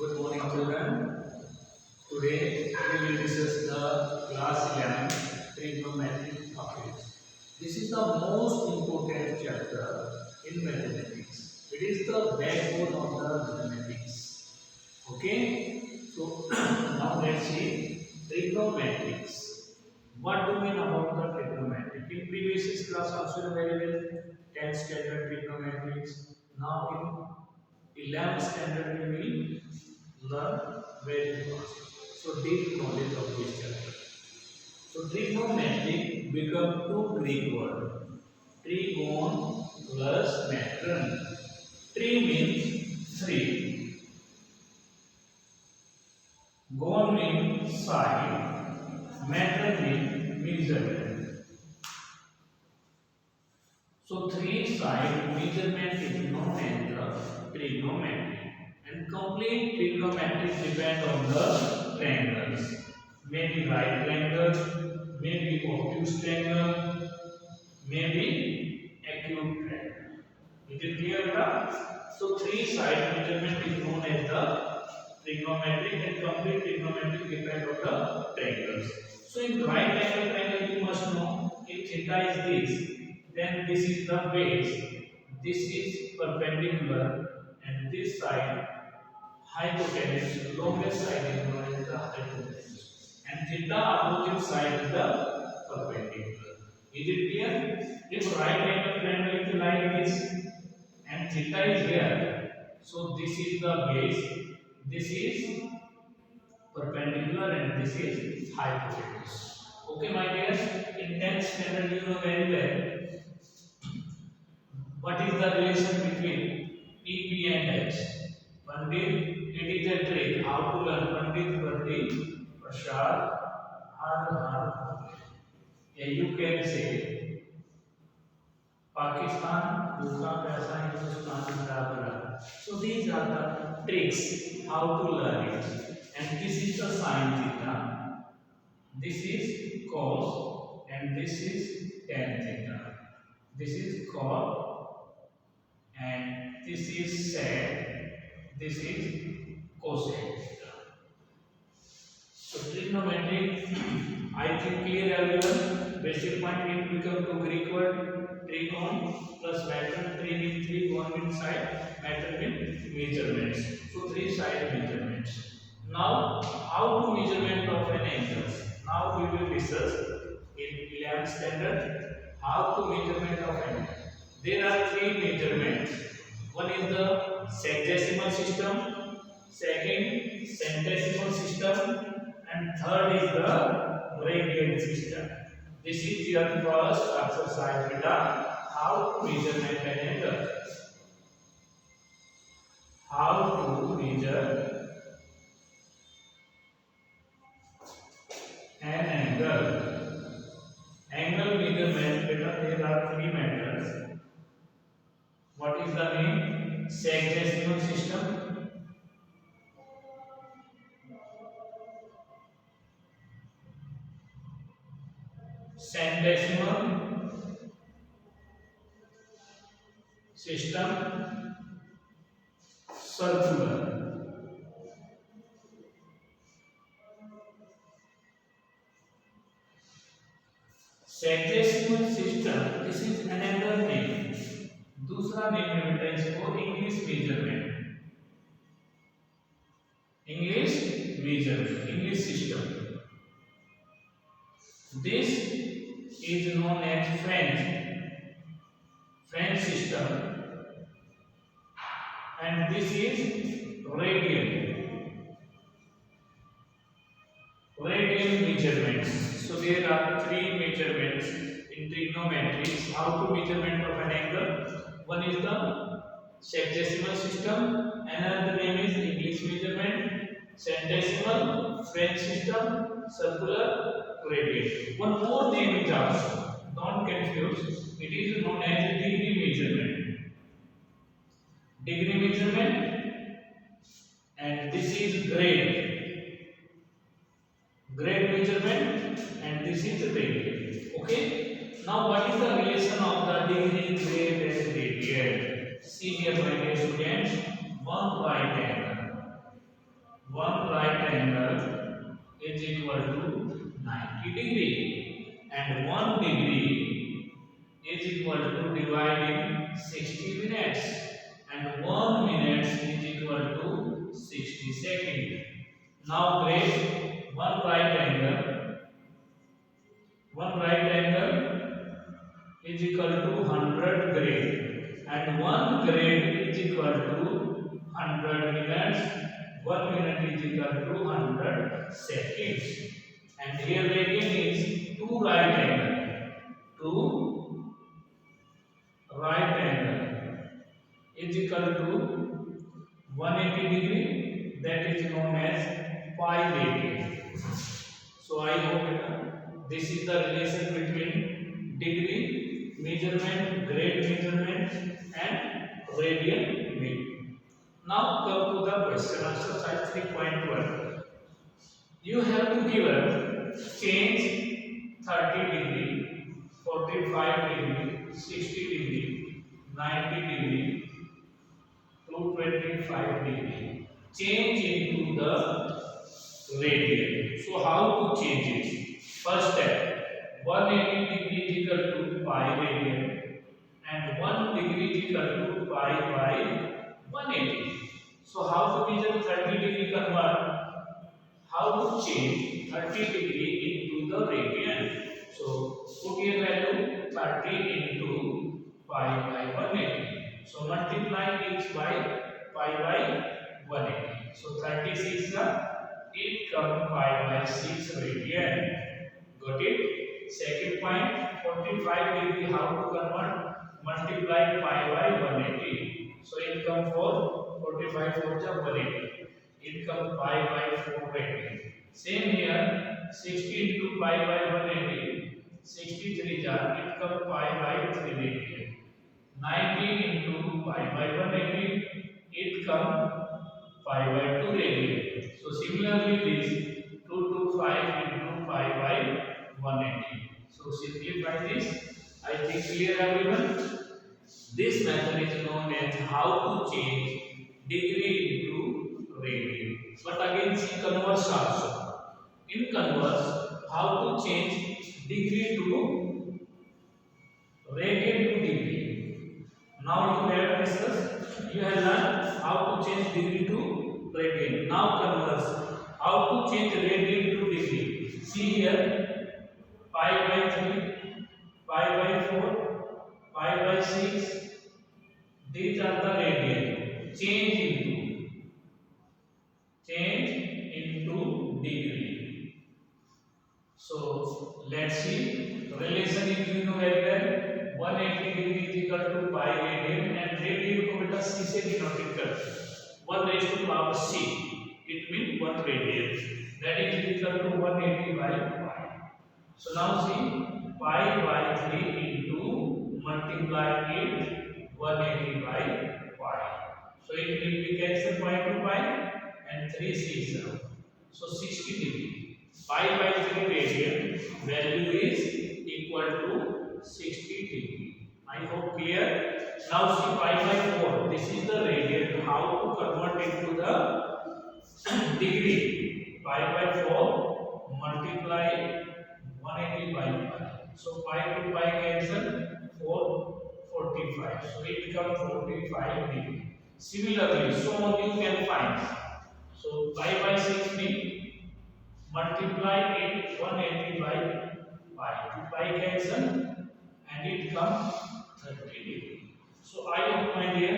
Good morning, children. Today we will discuss the class 11 trigonometric topics. This is the most important chapter in mathematics. It is the backbone of the mathematics. Okay? So now let's see trigonometrics. What do you mean about the trigonometric? In previous class also you very well 10th standard trigonometrics. Now in 11th standard we will learn very fast. So deep knowledge of this chapter. So trigonometric become two Greek word. Trigon plus metron. Tri means three. Gon means side. Metron means measurement. So three side measurement is known as the trigonometry. And complete trigonometry depend on the triangles. Maybe right triangle, maybe obtuse triangle, maybe acute triangle. Is it clear now? So three side measurement is known as the trigonometry and complete trigonometry depend on the triangles. So in right angle triangle you must know if theta is this, then this is the base, this is perpendicular, and this side hypotenuse, longest side is known as the hypotenuse, and theta opposite side is the perpendicular. Is it clear? If right angle triangle is like this and theta is here, so this is the base, this is perpendicular, and this is hypotenuse. Okay, my dears, in 10th standard you know very well what is the relation between P, P and H. Pandit, it is a trick how to learn. Pandit, Pandit, Prashad, Har. Yeah, you can say Pakistan, Duka, Paisa, Hindustan, blah. So these are the tricks how to learn it. And this is the sine theta, this is cos, and this is tan theta. This is cot, and this is sec, this is cosec. So trigonometry, I think clear everyone. Basic point it become to Greek word trigon plus metron. Tri means three, gon means side, metron means measurements. So three side measurements. Now how to measurement of an angle? Now we will discuss in 11th standard how to measurement of an angle. There are three measurements. One is the sexagesimal system, second centesimal system, and third is the radian system. This is your first exercise beta. How to measure an angle? How to measure an angle? Angle measurement beta. There are three methods. What is the name? Sexagesimal system, centesimal system, circular. Sexagesimal system, this is another name. दूसरा name है बेटा इसको English measurement. English measurement, English system. This is known as French system, and this is radian measurements. So there are three measurements in trigonometry. How to measurement of an angle? One is the sexagesimal system, another name is English measurement, centesimal, French system, circular, radian. One more name is also, don't confuse, it is known as degree measurement. Degree measurement, and this is grade measurement, and this is radian. Okay. Now what is the relation of the degree, grade and radian? See here my dear students, 1 by tan. angle is equal to 90 degree, and 1 degree is equal to divide in 60 minutes, and 1 minute is equal to 60 seconds. Now grade one right angle is equal to 100 grade, and 1 grade is equal to 100 minutes, 1 minute is equal to 100 seconds. And here radian is 2 right angle. 2 right angle is equal to 180 degree, that is known as pi radian. So I hope this is the relation between degree measurement, grade measurement, and radian measurement. Now come to the question exercise 3.1. You have to give a change 30 degree, 45 degree, 60 degree, 90 degree, 225 degree. Change into the radian. So how to change it? First step, 180 degree is equal to pi radian, and 1 degree is equal to pi by 180. So how to measure 30 degree convert? How to change 30 degree into the radian? So put here value 30 into pi by 180. So multiply each by pi by 180. So 36 it come pi by 6 radian. Got it? Second point, 45 degree how to convert? Multiply pi by 180. So it come for 45 for the 180. It come pi by 4 radian. Same here, 60 into pi by 180. 63 it come pi by 3 radian. 90 into pi by 180. It come pi by 2 radian. So similarly this 225 into pi by 180. So simplify this. I think clear everyone. This method is known as how to change degree into radian. But again see converse also. In converse, how to change degree to radian to degree. Now you have discussed, you have learned how to change degree to radian. Now converse, how to change radian to degree. See here, pi by 3, pi by 4, pi by 6. These are the radian. Change into degree. So let's see. Relation is you know very well. 180 degree is equal to pi radian, and radian को बेटा c से denote करते हैं. 1 raised to power c. It means 1 radian. That is equal to 180 by pi. So now see pi by 3 into multiply it 180 by pi. So it will be cancel pi to pi and 3 6. So 60 degree. Pi by 3 radian value is equal to 60 degree. I hope clear. Now see pi by 4. This is the radian. How to convert into the degree? Pi by 4 multiply 180 by pi. So pi to pi cancel 45. So it becomes 45 degree. Similarly, so on you can find. So pi by 6 means multiply it 180 by pi. Pi cancel and it comes 30 degree. So I hope my dear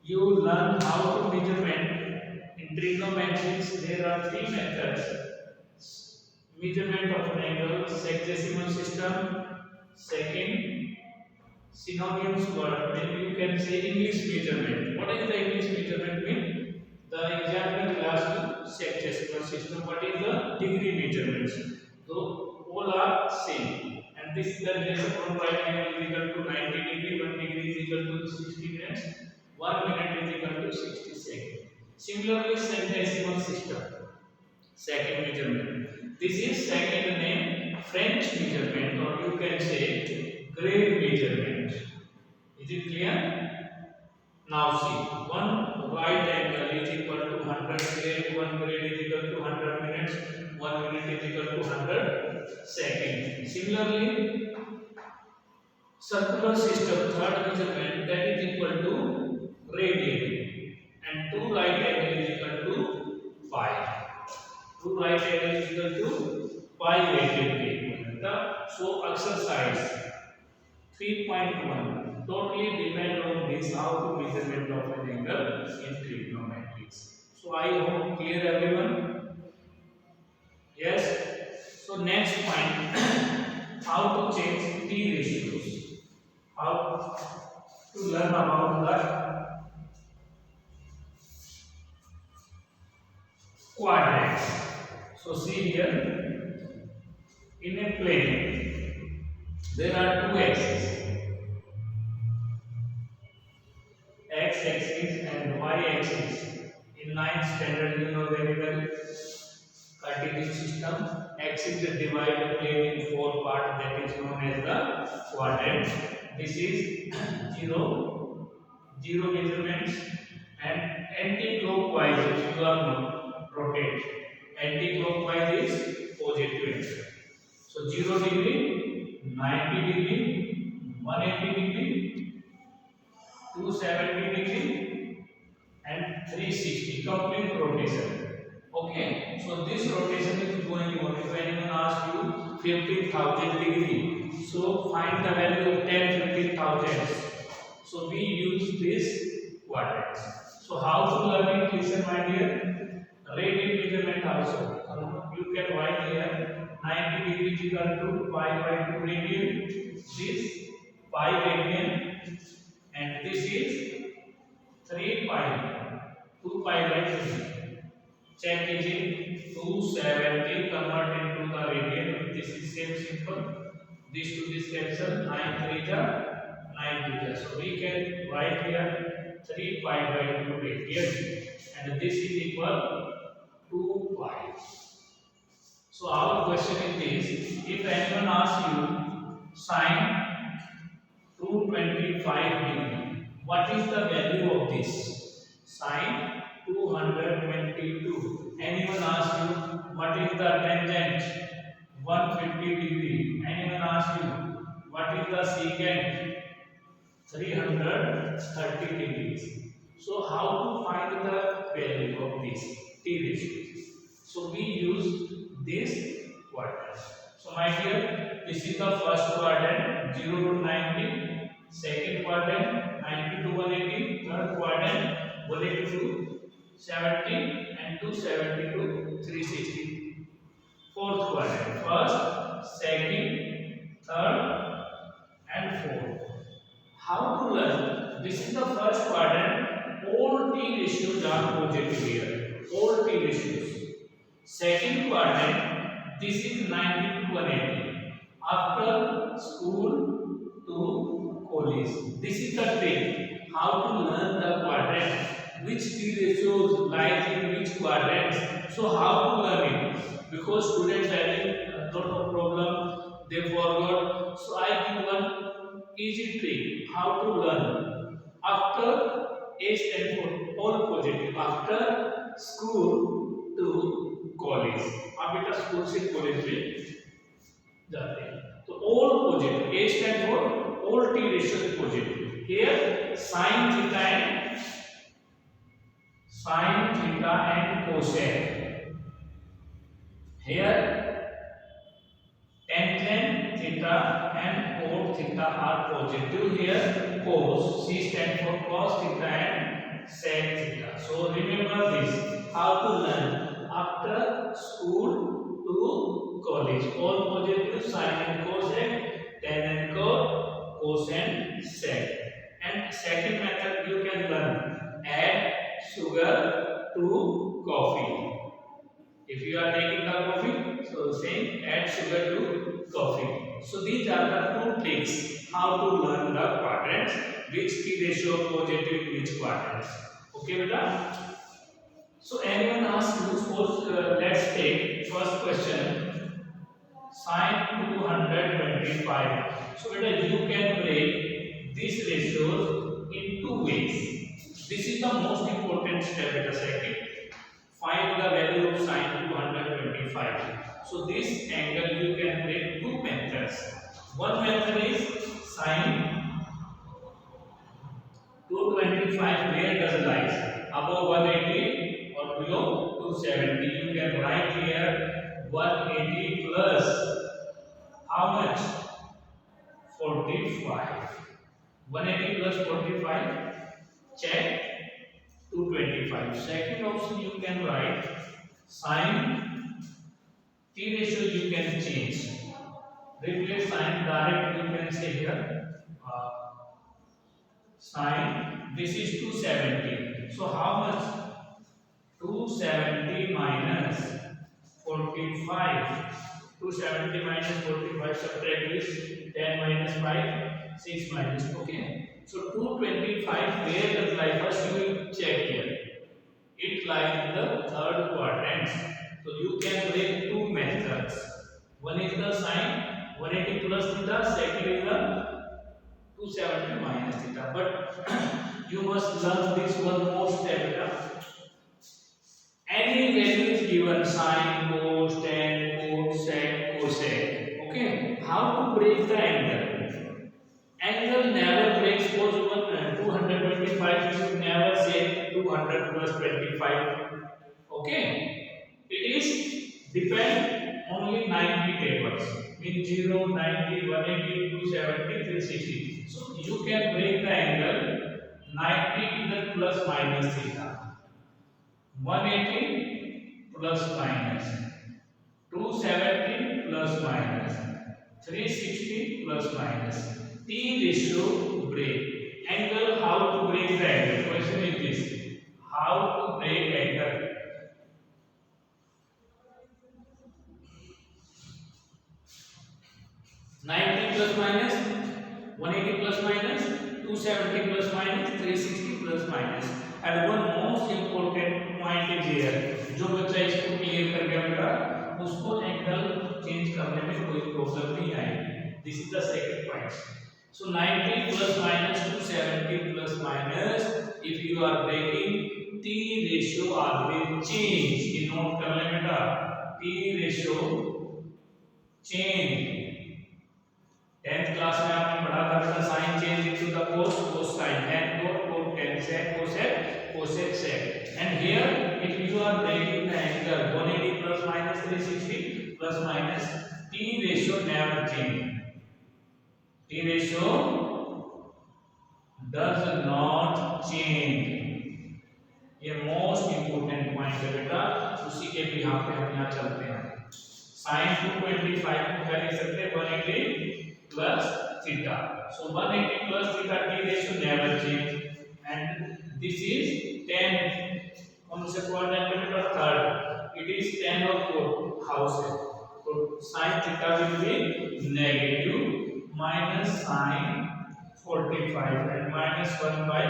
you learn how to measurement. In trigonometrics there are 3 methods. Measurement of an angle, sexagesimal system. Second, synonyms word, maybe you can say English measurement. What is the English measurement mean? The example class to sexagesimal system. What is the degree measurements? So all are same. And this is the relation from right angle is equal to 90 degree, 1 degree is equal to 60 minutes, 1 minute is equal to 60 seconds. Similarly, sexagesimal system, second measurement. This is second name French measurement, or you can say grade measurement. Is it clear? Now see, one right angle is equal to 100 grade, 1 grade is equal to similarly, circular system, third measurement, that is equal to radian, and 2 right angle is equal to pi. 2 right angle is equal to pi radian के equal है. So exercise 3.1 totally depend on this how to measurement of an angle in trigonometry. So I hope clear everyone. Yes. So next point, how to change T ratios. How to learn about the quadrants. So see here, in a plane there are two axes, x axis and y axis. In 9th standard you know very well Cartesian system. Axis divide the plane in 4 parts, that is known as the quadrant. This is 0 measurements, and anti-clockwise if you are rotate. Anti-clockwise is positive. So 0 degree, 90 degree, 180 degree, 270 degree, and 360 complete rotation. Okay, so this rotation is going on. If anyone asks you 15,000 degree, so find the value of 10 15,000. So we use this quadrants. So how to learn it? Listen, my dear. Radian measurement also. You can write here 90 degree is equal to pi by 2 radian. This pi radian, and this is 3 pi, 2 pi by 3. Check is it 270 convert into the radian. This is same simple. This to this cancel. 9 3 is 9 2. So we can write here 3 pi by 2 radian, and this is equal 2 pi. So our question is this: if anyone asks you sine 225 degree, what is the value of this? Sine 222. Anyone asks you what is the tangent? 150 degree. Anyone asks you what is the secant? 330 degrees. So how to find the value of this T ratio? So we use this quadrant. So my dear, this is the first quadrant 0 to 90, second quadrant 90 to 180, third quadrant 180 to 70, and 270 to 360. Fourth quadrant, first, second, third, and fourth. How to learn? This is the first quadrant. All T ratios are positive here. All T ratios. Second quadrant, this is 90 to 180. After school to college. This is the trick. How to learn the quadrant. Which T ratios lies in which quadrants. So how to learn it? Because students having a lot of problem, they forgot. So I give one easy trick how to learn. After A stands for all positive. After school to college. आप बेटा school से college में जाते हैं. तो all positive. A stands for all T ratios positive. Here sin theta and cosec. Here tangent theta and cot theta are positive. Here cos, C stands for cos theta and sec theta. So remember this. How to learn? After school to college, all positive, sin and cosec, tan and cot, cos and sec. And second method you can learn: add sugar to coffee. If you are taking the coffee, so same add sugar to coffee. So these are the two tricks how to learn the quadrants, which T ratio positive in which quadrants. Okay, beta. So anyone asks you, suppose let's take first question, sine 225. So beta, you can break these ratios in two ways. This is the most important step, beta. Second, find the value of sine 225. So this angle you can break two methods. triangles. One method is sine 225 where does lies above 180 or below 270. You can write here 180 plus how much? 45. 180 plus 45. Check 225. Second option you can write sine t ratio you can change. Replace sine direct you can say here sine this is 270. So how much? 270 minus 45. 270 minus 45 subtract this 10 minus 5 6 minus okay. So 225 where does lie? First you will check here. It lies in the third quadrant. So you can break two methods. One is the sine 180 plus theta. Second is the 270 minus theta. But you must learn this one more step. Any value is given sine, cos, tan, cot, sec, cosec. Okay. How to break the angle? Angle never breaks. Suppose 225 you never say 200 plus 25. Okay. It is depend only 90 tables. Means 0, 90, 180, 270, 360. So you can break the angle 90 either plus minus theta. 180 plus minus 270 plus minus 360 plus minus T ratio break angle. How to break the angle? Question is this: how to break angle? '90 plus minus 180 plus minus 270 plus minus 360 plus minus. And one most important point is here. जो बच्चा इसको clear कर गया बेटा उसको angle change करने में कोई प्रॉब्लम नहीं आएगी. This is the second point. So 90 plus minus 270 plus minus, if you are breaking T ratio always change. ये नोट कर ले बेटा. T ratio change. 10th class में आपने पढ़ा था बेटा sine change into the cos, cos sine, tan cot, cot tan sec, cosec, cosec sec. And here if you are breaking the angle 180 plus minus 360 plus minus, T ratio never change. T ratio does not change. ये most important point है बेटा. उसी के भी यहाँ पे हम यहाँ चलते हैं. साइन 225 को क्या लिख सकते हैं? 180 plus theta. So 180 plus theta T ratio never change. And this is 10. कौन से quadrant में बेटा? Third. It is 10 of 4 house है. तो sin theta will be negative minus sin 45 and minus 1 by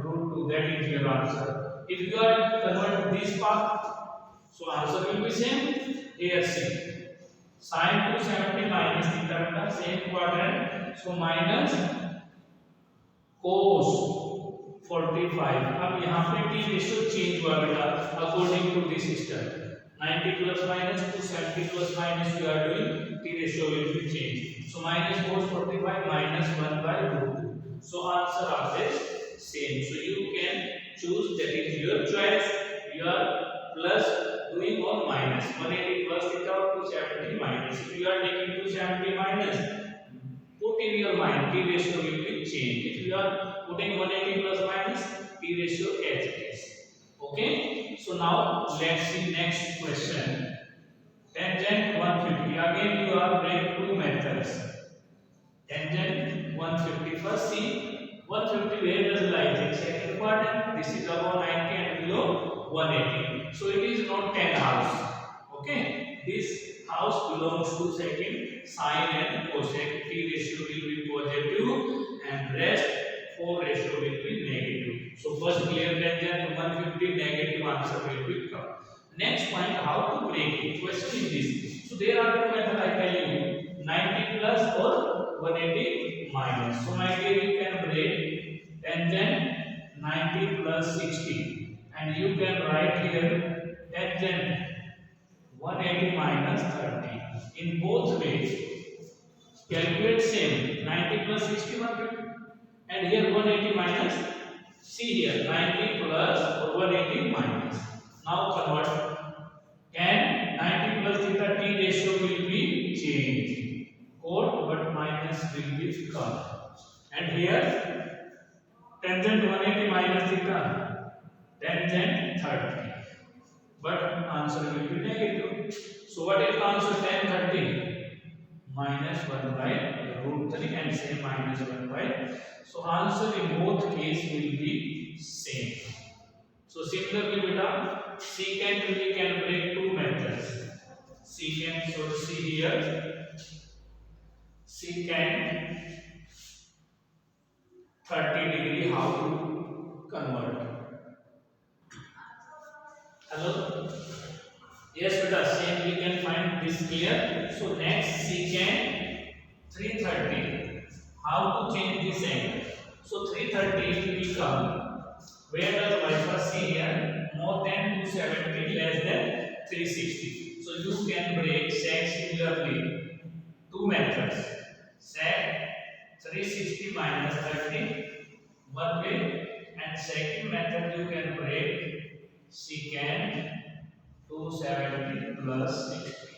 root 2. That is your answer. If you are convert this part, so answer will be same. Here see sin 270 minus theta beta same quadrant. So minus cos 45. अब यहाँ पे t ratio change हुआ बेटा according to this system. 90 plus minus 270 plus minus you are doing t ratio will be changed. So minus cos 45 minus 1 by root 2. So answer are the same. So you can choose, that is your choice. You are plus doing or minus 180 plus theta or 270 minus. If you are taking 270 minus, put in your mind t ratio will be changed. If you are putting 180 plus minus, t ratio as it is. Okay. So now let's see next question. Tangent 150. Again you are break two methods. Tangent 150. First see 150 where does lie? In second quadrant. This is above 90 and below 180. So it is not 10 house. Okay. This house belongs to second sine and cosec. T ratio will be positive and rest 4 ratio will be negative. So first clear tangent 150 negative answer will be come. Next point, how to break it? Question is this. So there are two methods I tell you, 90 plus or 180 minus. So my dear you can break tangent 90 plus 60 and you can write here tangent 180 minus 30. In both ways Calculate same. 90 plus 60, 150. And here 180 minus. See here 90 plus or 180 minus. Now convert. And 90 plus theta t ratio will be changed. Code but minus will be come. And here tangent 180 minus theta. Tangent 30. But answer will be negative. So what is the answer? Tan 30 minus 1 by root 3 and same minus 1 by. So answer in both case will be same. So similarly beta, secant we can break two methods. Secant, so see here, secant 30 degree how to convert. Hello? Yes beta, same we can find this clear. So next secant 330. How to change this angle? So 330 will become, where does alpha see here? More than 270, less than 360. So you can break sec similarly. Two methods. Sec 360 minus 30 one way, and second method you can break secant 270 plus 60.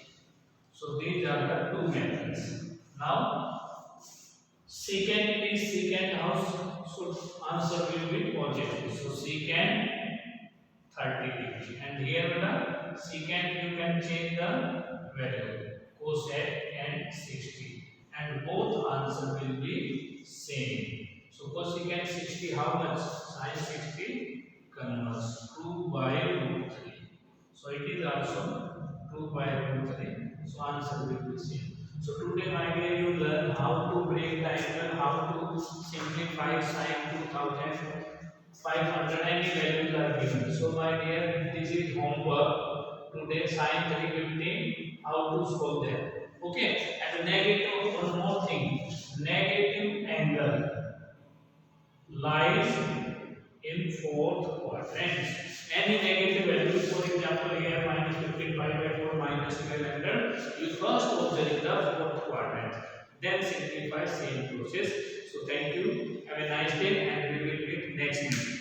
So these are the two methods. Now secant is secant house, so answer will be positive. So secant 30 degree. And here the secant you can change the value cosec and 60. And both answer will be same. So cosecant 60 how much? Sin 60 converts 2 by root 3. So it is also 2 by root 3. So answer will be same. So today my dear you learn how to break the angle, how to simplify sin 2500, any values are given. So my dear, this is homework. Today sin 315, how to solve them. Okay, and negative, one more thing, negative angle lies in fourth quadrant. Any negative value, for example here minus 15 pi by 4 minus 1100, you first observe the fourth quadrant, then simplify same process. So thank you, have a nice day, and we will meet next week.